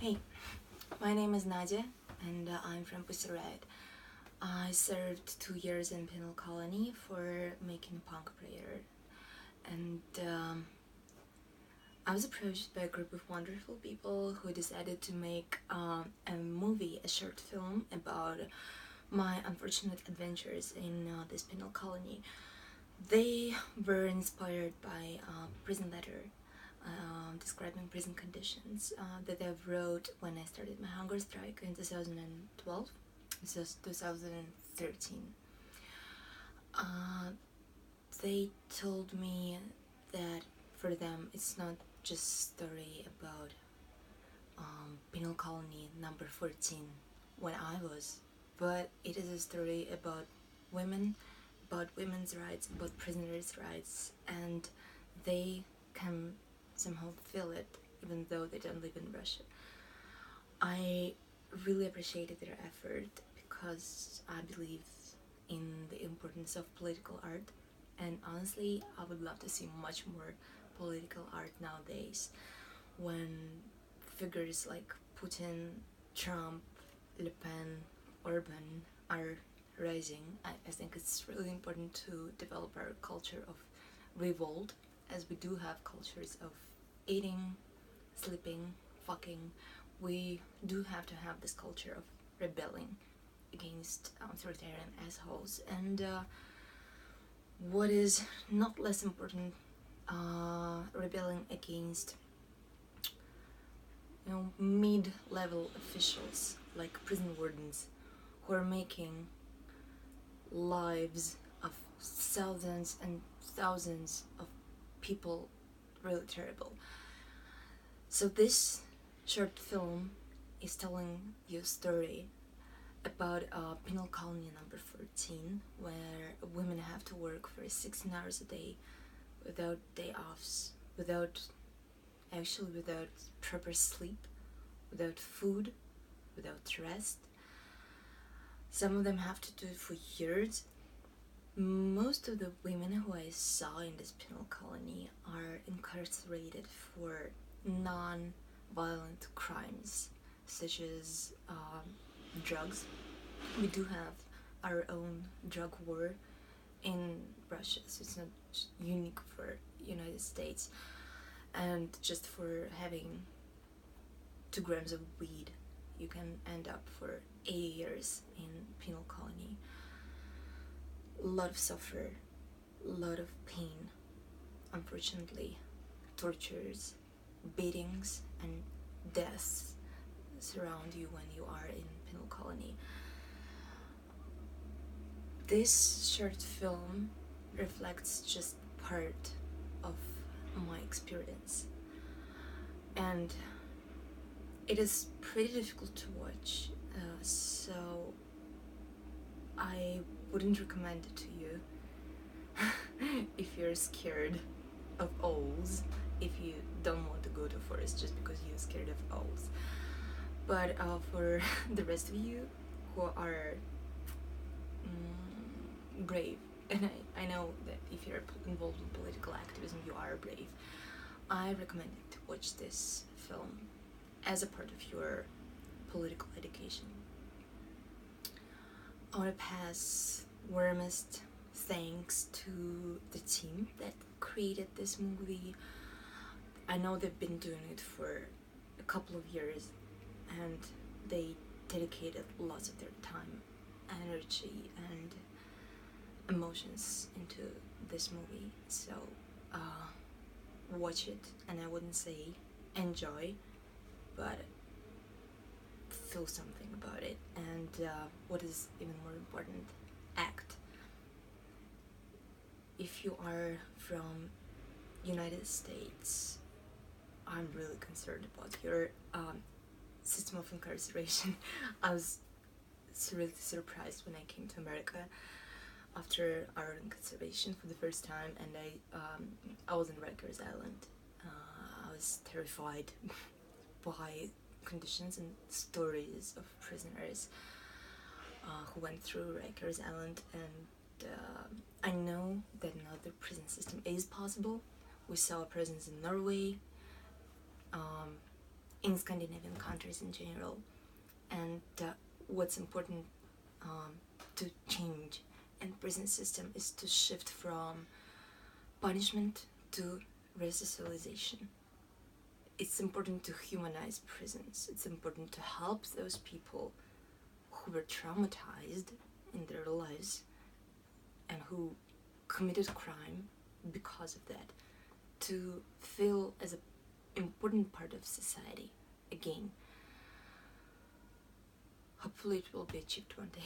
Hey, my name is Nadya and I'm from Riot. I served 2 years in Penal Colony for making punk prayer, and I was approached by a group of wonderful people who decided to make a movie, a short film about my unfortunate adventures in this penal colony. They were inspired by a prison letter describing prison conditions that I wrote when I started my hunger strike in 2012, so 2013. They told me that for them it's not just a story about penal colony number 14 when I was, but it is a story about women, about women's rights, about prisoners' rights, and they can somehow feel it even though they don't live in Russia. I really appreciated their effort because I believe in the importance of political art, and honestly I would love to see much more political art nowadays when figures like Putin, Trump, Le Pen, Orban are rising. I think it's really important to develop our culture of revolt, as we do have cultures of eating, sleeping, fucking. We do have to have this culture of rebelling against authoritarian assholes, and what is not less important, rebelling against mid-level officials like prison wardens who are making lives of thousands and thousands of people really terrible. So this short film is telling you a story about penal colony number 14, where women have to work for 16 hours a day without day offs, without proper sleep, without food, without rest. Some of them have to do it for years. Most of the women who I saw in this penal colony are incarcerated for non-violent crimes, such as drugs. We do have our own drug war in Russia, so it's not unique for United States. And just for having 2 grams of weed, you can end up for 80 years in penal colony. A lot of suffer, a lot of pain, unfortunately, tortures, beatings, and deaths surround you when you are in penal colony. This short film reflects just part of my experience, and it is pretty difficult to watch, so I wouldn't recommend it to you if you're scared of owls, if you don't want to go to forest just because you're scared of owls. But for the rest of you who are brave, and I know that if you're involved in political activism you are brave, I recommend it to watch this film as a part of your political education. I want to pass warmest thanks to the team that created this movie. I know they've been doing it for a couple of years, and they dedicated lots of their time, energy, and emotions into this movie. So watch it, and I wouldn't say enjoy, but feel something about it, and what is even more important, act. If you are from United States, I'm really concerned about your system of incarceration. I was really surprised when I came to America after our incarceration for the first time, and I was in Rikers Island. I was terrified by conditions and stories of prisoners who went through Rikers Island, and I know that another prison system is possible. We saw prisons in Norway, in Scandinavian countries in general. And what's important to change in prison system is to shift from punishment to resocialization. It's important to humanize prisons. It's important to help those people who were traumatized in their lives and who committed crime because of that, to feel as an important part of society again. Hopefully it will be achieved one day.